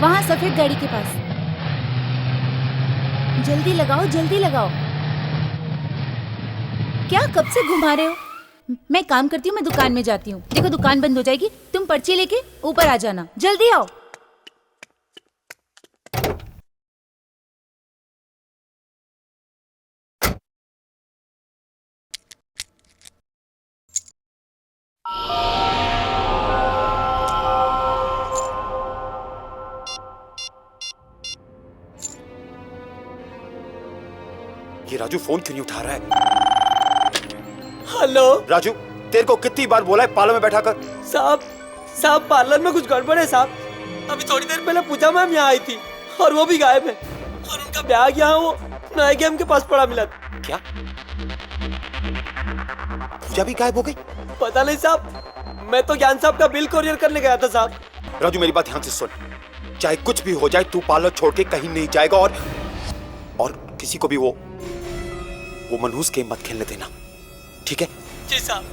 वहाँ सफेद गाड़ी के पास। जल्दी लगाओ, जल्दी लगाओ। क्या कब से घुमा रहे हो? मैं काम करती हूँ, मैं दुकान में जाती हूँ। देखो दुकान बंद हो जाएगी, तुम पर्ची लेके ऊपर आ जाना। जल्दी आओ। ये राजू फोन क्यों नहीं उठा रहा है? हेलो राजू, तेरे को कितनी बार बोला है पार्लर में बैठा कर? साहब पार्लर में कुछ गड़बड़ है साहब। अभी थोड़ी देर पहले पूजा मैम यहाँ आई थी और वो भी गायब है, और उनका बैग यहाँ वो नए गेम के पास पड़ा मिला। क्या? पूजा भी गायब हो गई? पता नहीं साहब, मैं तो ज्ञान साहब का बिल कोरियर करने गया था साहब। राजू मेरी बात ध्यान से सुन, चाहे कुछ भी हो जाए तू पार्लर छोड़ के कहीं नहीं जाएगा, और किसी को भी वो मनहूस गेम मत खेलने देना, ठीक है? जी साहब।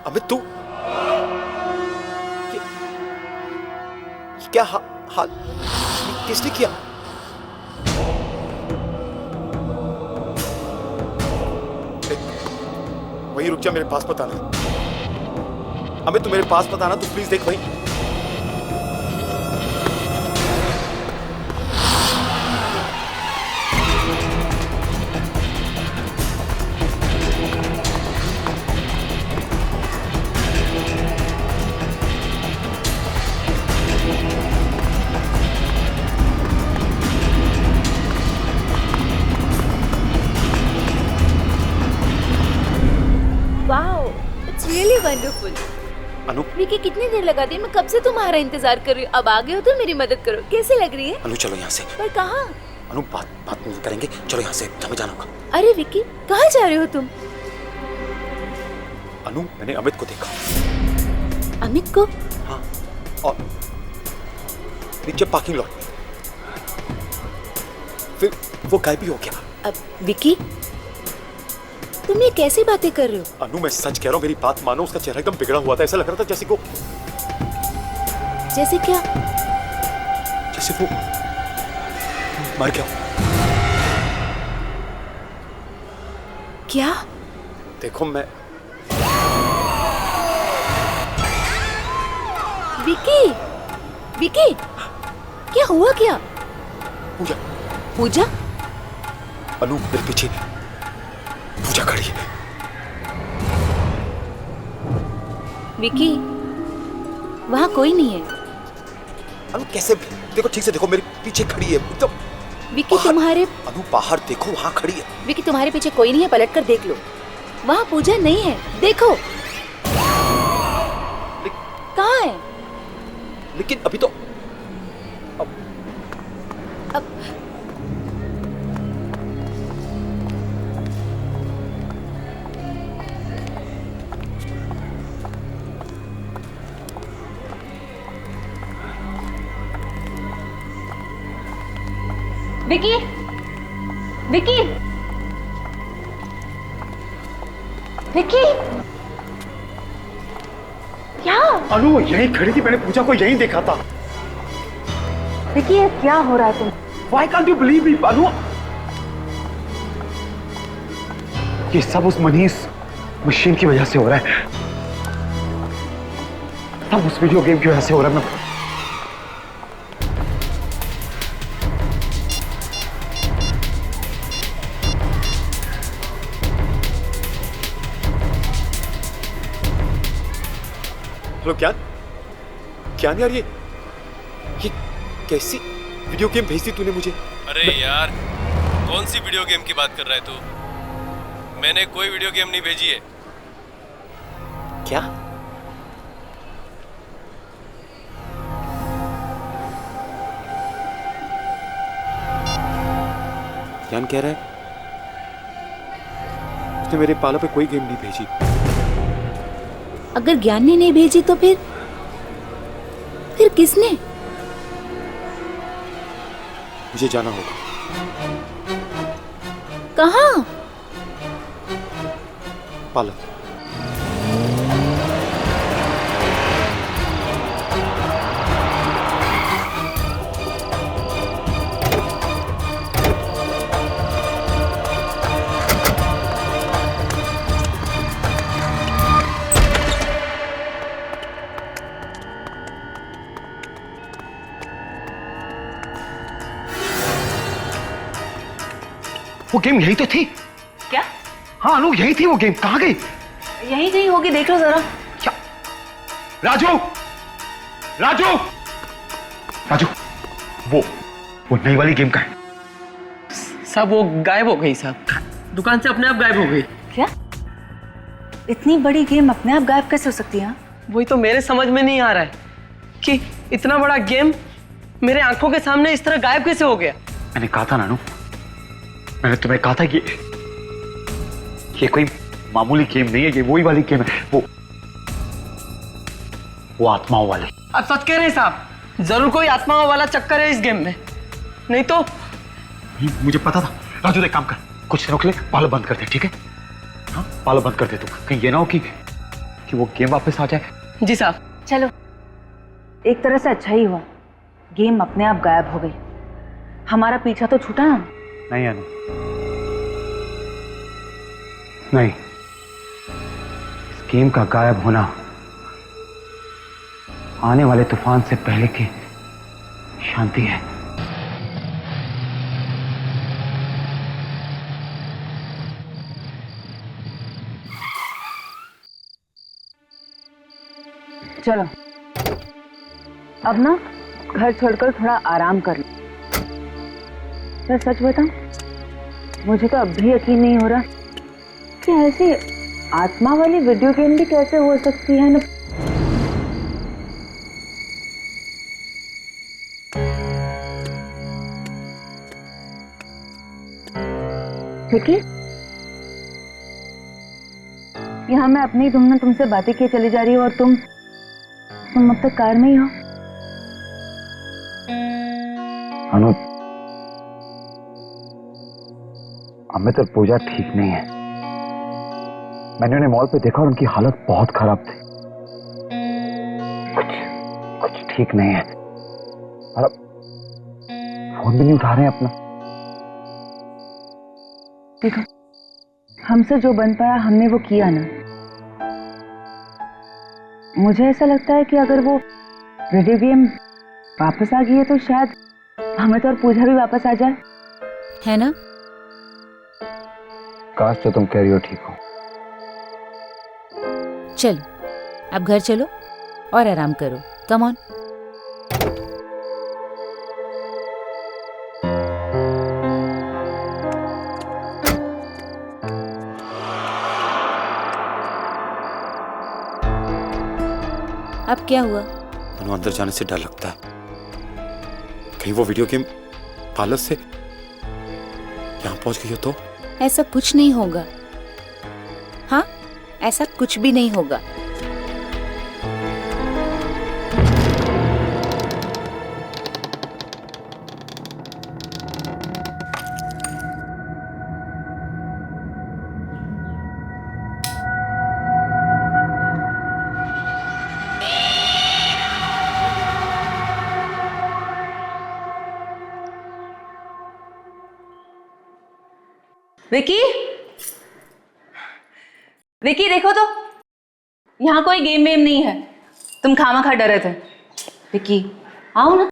अमित तू क्या हाल किसने किया? वहीं रुक जा, मेरे पास मत आना। अमित तू मेरे पास मत आना, तू प्लीज देख वहीं। Really wonderful. अनु, विकी कितनी देर लगा दी? मैं कब से तुम्हारा इंतजार कर रही हूँ। अब आ गए हो तो मेरी मदद करो। कैसे लग रही है? अनु चलो यहाँ से। पर कहाँ? अनु बात नहीं करेंगे, चलो यहाँ से, हमें जाना होगा। अरे विकी, कहाँ जा रहे हो तुम? अनु मैंने अमित को देखा। अमित को? हाँ, और नीचे पार्किंग लॉट में, फिर वो गायब भी हो गया। अब विकी, तुम ये कैसी बातें कर रहे हो? अनु मैं सच कह रहा हूँ, मेरी बात मानो, उसका चेहरा एकदम बिगड़ा हुआ था, ऐसा लग रहा था जैसे को। जैसे क्या? सिर्फ वो मर गया हूं। क्या? देखो मैं विकी, विकी, क्या हुआ क्या? पूजा, पूजा? अनु मेरे पीछे पूजा खड़ी है। विकी, वहाँ कोई नहीं है। अनु कैसे? देखो ठीक से देखो, मेरे पीछे खड़ी है एकदम। विकी तुम्हारे अनु बाहर देखो, वहाँ खड़ी है। विकी तुम्हारे पीछे कोई नहीं है, पलट कर देख लो। वहाँ पूजा नहीं है, देखो। कहाँ है? लेकिन अभी तो अब विकी, विकी, विकी, क्या? अनु वो यहीं खड़ी थी, मैंने पूजा को यहीं देखा था। विकी, ये क्या हो रहा है तुम? Why can't you believe me, अनु? ये सब उस मनीष मशीन की वजह से हो रहा है। सब उस वीडियो गेम की वजह से हो रहा है। मैं हेलो ज्ञान, ज्ञान यार, ये कैसी वीडियो गेम भेजी तूने मुझे? अरे यार, कौन सी वीडियो गेम की बात कर रहा है तू? मैंने कोई वीडियो गेम नहीं भेजी है। क्या? ज्ञान कह रहा है उसने मेरे पाला पे कोई गेम नहीं भेजी। अगर ज्ञान ने नहीं भेजी तो फिर किसने? मुझे जाना होगा। कहाँ? पाला। वो गेम यही तो थी। क्या? हाँ अनु, यही थी वो गेम। कहाँ गई? यही कहीं होगी, देख लो जरा। क्या? राजू, राजू, राजू, वो नई वाली गेम का है। साहब वो गायब हो गई साहब, दुकान से अपने आप गायब हो गई। क्या? इतनी बड़ी गेम अपने आप गायब कैसे हो सकती है? वही तो मेरे समझ में नहीं आ रहा है कि इतना बड़ा गेम मेरे आंखों के सामने इस तरह गायब कैसे हो गया। मैंने कहा था नानू, मैंने तुम्हें कहा था कि ये कोई मामूली गेम नहीं है, ये वही वाली गेम है, वो आत्माओं वाली। आप सच कह रहे हैं साहब? जरूर कोई आत्माओं वाला चक्कर है इस गेम में, नहीं तो। मुझे पता था। राजू एक काम कर, कुछ रोक ले, पालो बंद कर दे, ठीक है? हाँ पालो बंद कर दे तू, कहीं ये ना हो कि वो गेम वापस आ जाए। जी साहब। चलो, एक तरह से अच्छा ही हुआ, गेम अपने आप गायब हो गई। हमारा पीछा तो छूटा ना। नहीं अनु, नहीं, इस गेम का गायब होना आने वाले तूफान से पहले की शांति है। चलो अब ना घर छोड़कर थोड़ा आराम कर लो। मैं सच बताऊं, मुझे तो अब भी यकीन नहीं हो रहा कि ऐसी आत्मा वाली वीडियो गेम भी कैसे हो सकती है ना। ठीक है, यहाँ मैं अपनी धुन में तुमसे बातें किए चली जा रही हूँ और तुम अब तक कार में ही हो। अनु, अमित और पूजा ठीक नहीं है। मैंने उन्हें मॉल पे देखा और उनकी हालत बहुत खराब थी। कुछ ठीक नहीं है। और फोन भी नहीं उठा रहे हैं अपना। देखो, हमसे जो बन पाया हमने वो किया ना। मुझे ऐसा लगता है कि अगर वो वीडियो गेम वापस आ गई है तो शायद हमें तो और पूजा भी वापस आ जाए, है ना? काश जो तुम कह रही हो ठीक हो। चलो अब घर चलो और आराम करो। Come on. अब क्या हुआ? मनु, अंदर जाने से डर लगता है, कहीं वो वीडियो गेम पार्लर से यहाँ पहुंच गई हो तो। ऐसा कुछ नहीं होगा। हाँ, ऐसा कुछ भी नहीं होगा। विकी, विकी देखो तो, यहाँ कोई गेम वेम नहीं है। तुम खामखा डरे थे। विकी आओ ना।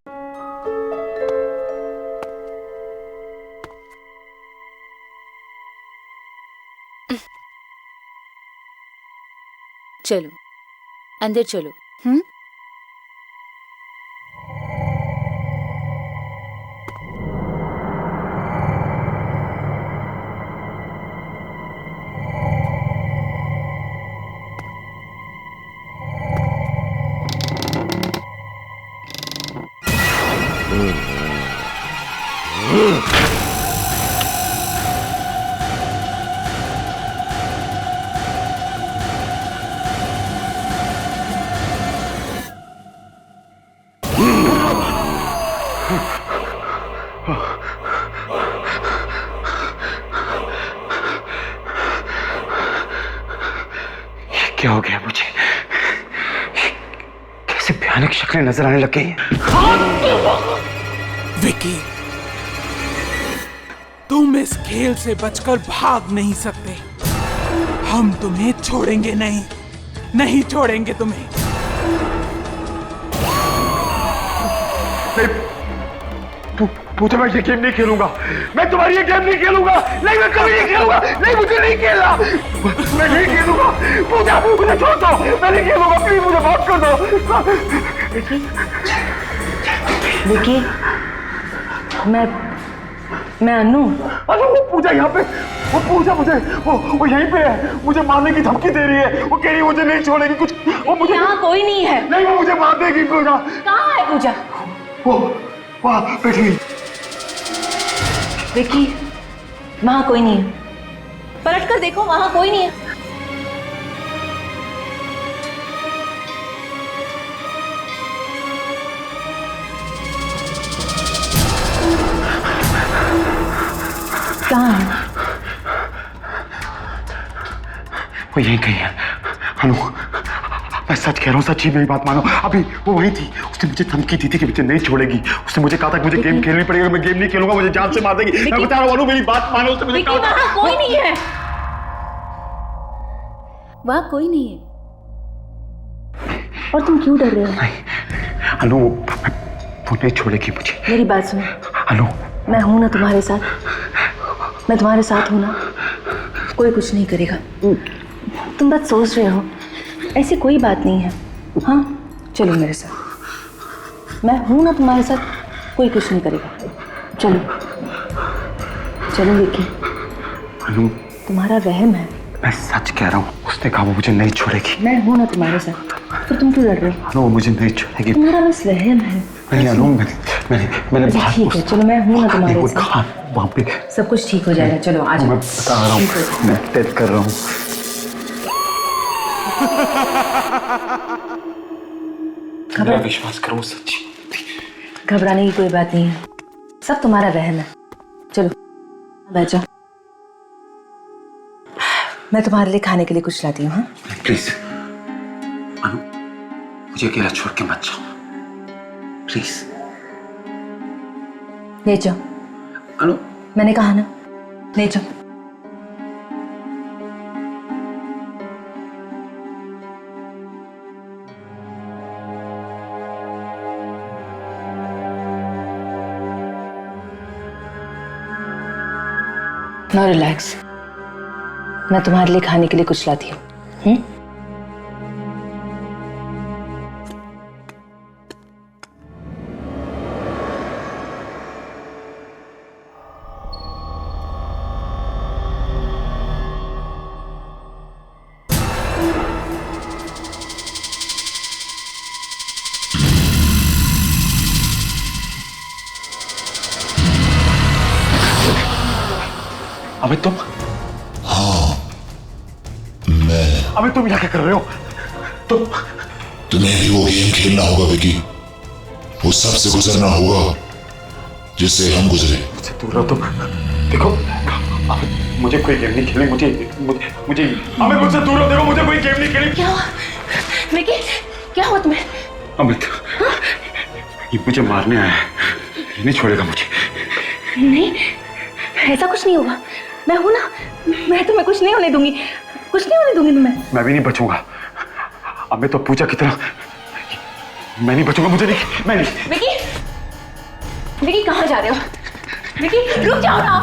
चलो अंदर चलो। हम्म। क्या हो गया मुझे? कैसे भयानक शक्लें नजर आने लग गई हैं। विकी, तुम इस खेल से बचकर भाग नहीं सकते। हम तुम्हें छोड़ेंगे नहीं, नहीं छोड़ेंगे तुम्हें। पूजा, मैं ये गेम नहीं खेलूंगा। मैं तुम्हारी ये गेम नहीं खेलूंगा। नहीं, मैं कभी नहीं खेलूंगा। नहीं, मुझे नहीं खेलना। मैं नहीं खेलूंगा। पूजा, मुझे छोड़ दो। मैं नहीं खेलूंगा। प्लीज मुझे माफ कर दो। विकी, मैं अनु। अनु, वो पूजा यहाँ पे, वो पूजा मुझे वो यहीं पे है। मुझे मारने की धमकी दे रही है। वो कह रही है मुझे नहीं छोड़ेगी। कुछ वो मुझे, यहाँ कोई नहीं है। नहीं, वो मुझे मार देगी। पूजा कहाँ है पूजा? वो वहाँ बैठी हुई। विकी, वहां कोई नहीं है। पलट कर देखो, वहां कोई नहीं है। कहाँ है? वो यहीं कहीं है। अनु, मैं सच कह रहा हूँ, सच्ची मेरी बात मानो। अभी वो वहीं थी। उसने मुझे धमकी दी थी कि मुझे नहीं छोड़ेगी। उसने मुझे कहा था कि मुझे गेम खेलनी पड़ेगी। मैं गेम नहीं खेलूंगा, मुझे जान से मार देगी। मैं बता रहा हूँ अनु, मेरी बात मानो। उसने मुझे कहा था। वहां कोई नहीं है। वहां कोई नहीं है। और तुम क्यों डर रहे हो? नहीं अनु, वो नहीं छोड़ेगी मुझे। मेरी बात सुनो अनु, मैं हूं ना तुम्हारे साथ। मैं तुम्हारे साथ हूं ना। कोई कुछ नहीं करेगा। तुम बस सोच रहे हो, ऐसी कोई बात नहीं है। हाँ, चलो मेरे साथ। मैं हूं ना तुम्हारे साथ, कोई कुछ नहीं करेगा। चलो चलो विकी। अनु, तुम्हारा वहम है। मैं सच कह रहा हूँ। उसने कहा वो मुझे नहीं छोड़ेगी। मैं हूं ना तुम्हारे साथ, फिर तुम क्यों डर रहे हो? अनु, वो मुझे नहीं छोड़ेगी। तुम्हारा बस वहम है। नहीं अनु, मैंने अच्छा, ठीक है, चलो मैं हूं ना तुम्हारे साथ। वहाँ पे सब कुछ ठीक हो जाएगा। चलो आ जाओ। मैं बता रहा हूँ, मैं टेस्ट कर रहा हूँ। मेरा विश्वास करो, सच्ची। घबराने की कोई बात नहीं है, सब तुम्हारा वहम है। चलो बैठ जाओ, मैं तुम्हारे लिए खाने के लिए कुछ लाती हूँ। हाँ प्लीज अनु, मुझे अकेला छोड़ के मत जाओ, प्लीज। ले जाओ। अनु मैंने कहा ना, ले जाओ। नाउ रिलैक्स, मैं तुम्हारे लिए खाने के लिए कुछ लाती हूँ। अमित तुम? हाँ मैं। अमित तुम यहाँ क्या कर रहे हो? तुम्हें भी वो गेम खेलना होगा विकी, वो सबसे गुजरना होगा जिससे हम गुजरे। मुझसे दूर रहो तुम। देखो अमित, मुझे कोई गेम नहीं खेलनी। मुझे अमित मुझसे दूर रहो। देखो मुझे कोई गेम नहीं खेलनी। क्या हुआ विकी? क्या हुआ तुम्हें? अमित ये मुझे मारने आया है, ये नहीं छोड़ेगा मुझे। नहीं, ऐसा कुछ नहीं होगा। मैं हूं ना, मैं तुम्हें कुछ नहीं होने दूंगी, कुछ नहीं होने दूंगी तुम्हें। मैं भी नहीं बचूंगा। अमित तो पूजा की तरह मैं नहीं बचूंगा। मुझे नहीं, मैं नहीं। विकी, विकी कहाँ जा रहे हो? विकी रुक जाओ ना।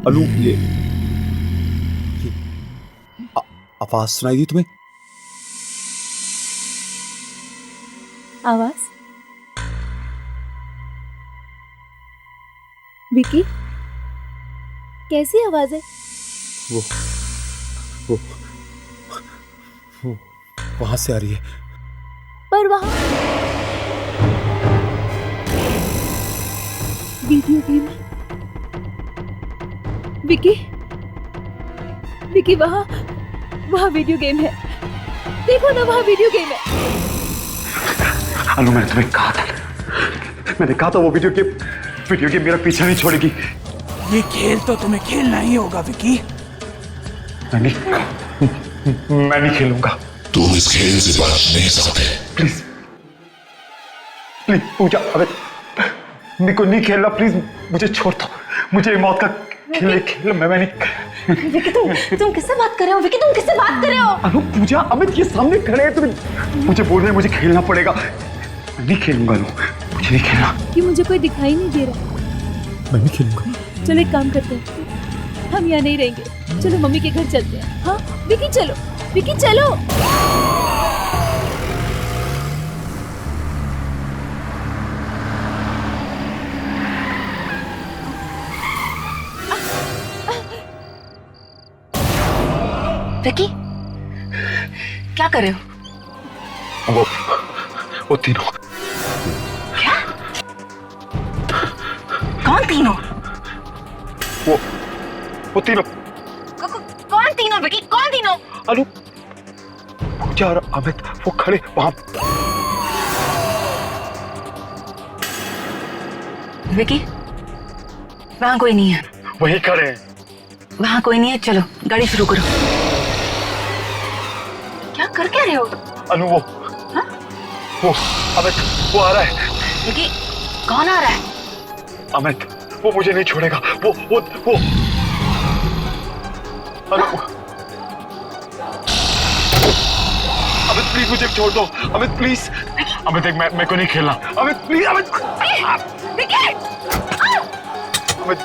अनु ये आवाज सुनाई दी तुम्हें? आवाज? विकी, कैसी आवाज है? वो वहां से आ रही है। पर वहां वीडियो गेम है। विकी, विकी वहां वीडियो गेम है। देखो ना, वहां वीडियो गेम है। अनु मैंने तुम्हें कहा था वो वीडियो गेम मेरा पीछा नहीं छोड़ेगी। ये खेल तो तुम्हें खेलना ही होगा विकी। मैं नहीं खेलूंगा। तुम इस खेल से बच नहीं सकते। प्लीज पूजा, अबे मेरे को नहीं खेलना। प्लीज मुझे छोड़ दो। मुझे मौत का खेल मैं नहीं। विकी तुम किससे बात कर रहे हो? विकी तुम किससे बात कर रहे हो? अनु पूजा, अमित ये सामने खड़े हैं। तुम्हें मुझे बोल रहे हैं मुझे खेलना पड़ेगा। मैं नहीं खेलूंगा अनु, मुझे नहीं खेलना। कि मुझे कोई दिखाई नहीं दे रहा। मैं नहीं खेलूंगा। चलो एक काम करते हैं, हम यहाँ नहीं रहेंगे। चलो मम्मी के घर चलते हैं। हाँ विकी चलो, विकी चलो। विकी क्या कर रहे हो? वो तीनों। क्या? कौन तीनों? वो तीनों। कौन तीनों विकी? कौन तीनों? अनु पूजा और अमित वो खड़े वहां। विकी वहां कोई नहीं है। वहीं खड़े हैं। वहां कोई नहीं है, चलो गाड़ी शुरू करो। क्या कर क्या रहे हो? अनु वो अमित वो आ रहा है। विकी कौन आ रहा है? अमित वो मुझे नहीं छोड़ेगा। वो अनु अमित प्लीज मुझे छोड़ दो। अमित प्लीज। अमित देख मैं को नहीं खेलना। अमित प्लीज। अमित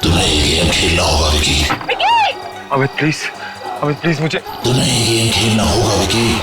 तुम्हें ये गेम खेलना होगा विकी। अमित प्लीज। अमित प्लीज मुझे। तुम्हें ये गेम खेलना होगा विकी।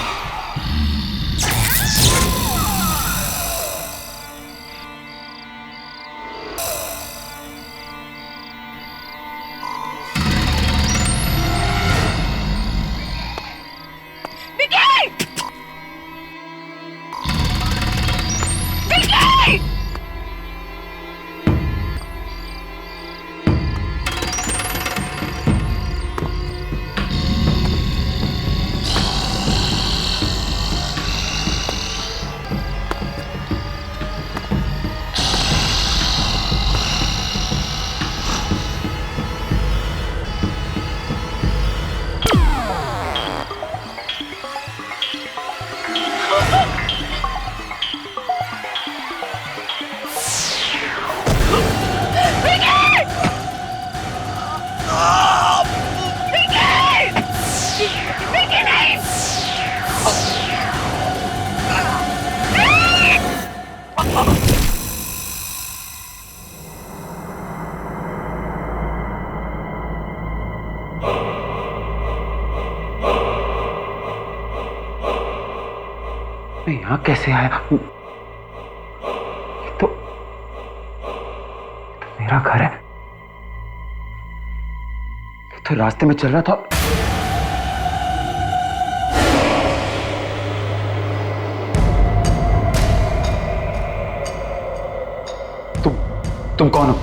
मैं यहाँ कैसे आया? ये तो मेरा घर है। तो रास्ते में चल रहा था। तुम कौन हो?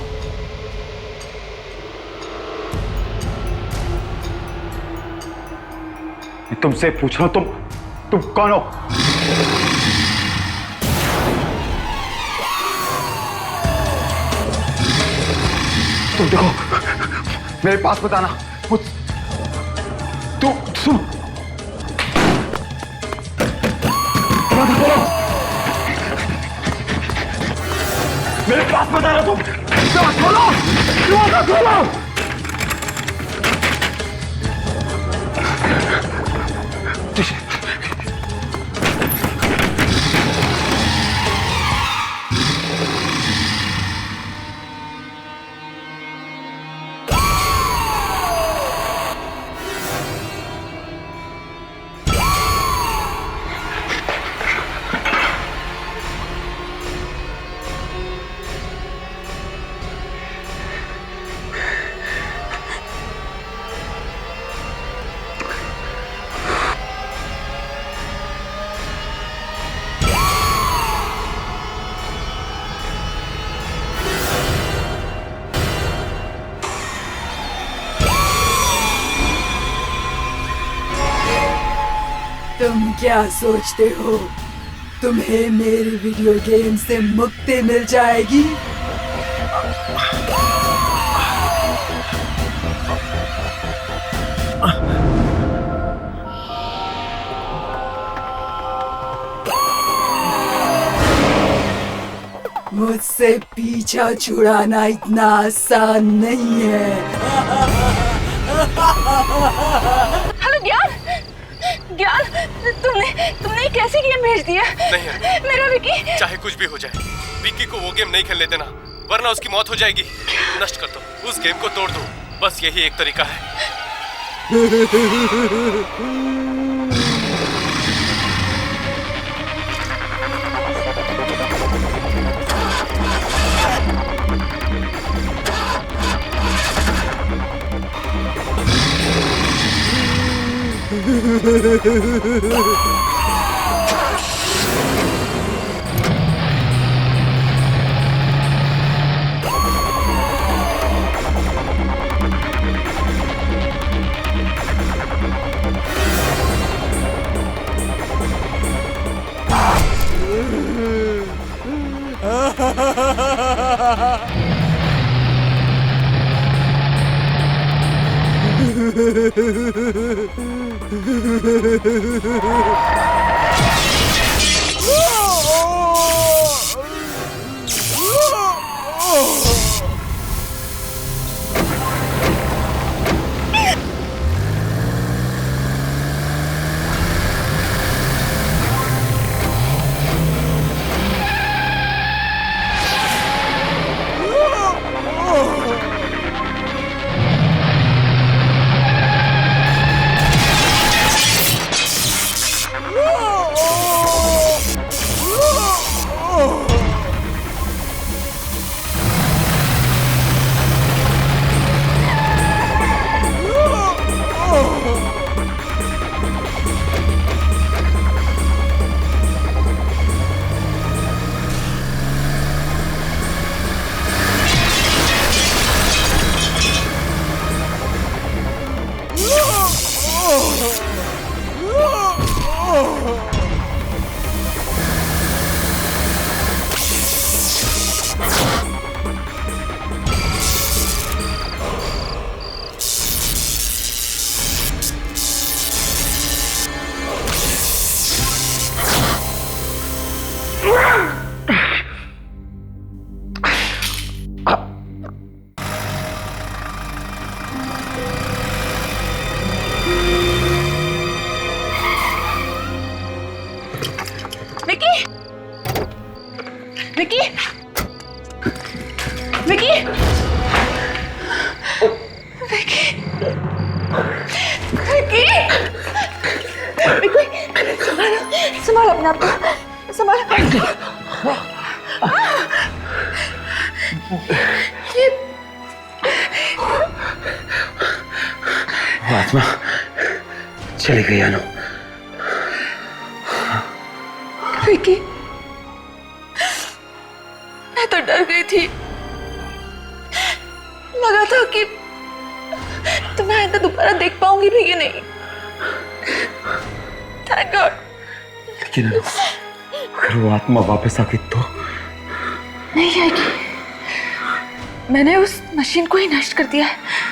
मैं तुमसे पूछ रहा हूं, तुम कौन हो? तुम देखो, मेरे पास बताना। तुम मेरे पास बता रहा। तुम खोलो, खोलो। तुम क्या सोचते हो तुम्हें मेरी वीडियो गेम से मुक्ति मिल जाएगी? मुझसे पीछा छुड़ाना इतना आसान नहीं है। हेलो ज्ञान, तुमने कैसे गेम भेज दिया? नहीं है। मेरा विकी। चाहे कुछ भी हो जाए, विक्की को वो गेम नहीं खेलने देना, वरना उसकी मौत हो जाएगी। नष्ट कर दो, उस गेम को तोड़ दो, बस यही एक तरीका है। वो आत्मा चली गई अनु। विकी, मैं तो डर गई थी। लगा था कि तुम्हें आइंदा दोबारा देख पाऊंगी भी कि नहीं। Thank God. लेकिन अनु, अगर वो आत्मा वापस आ गई तो? नहीं आएगी। मैंने उस मशीन को ही नष्ट कर दिया है।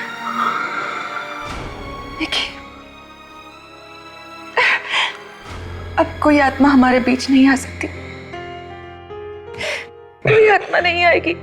देखिए, अब कोई आत्मा हमारे बीच नहीं आ सकती। कोई आत्मा नहीं आएगी।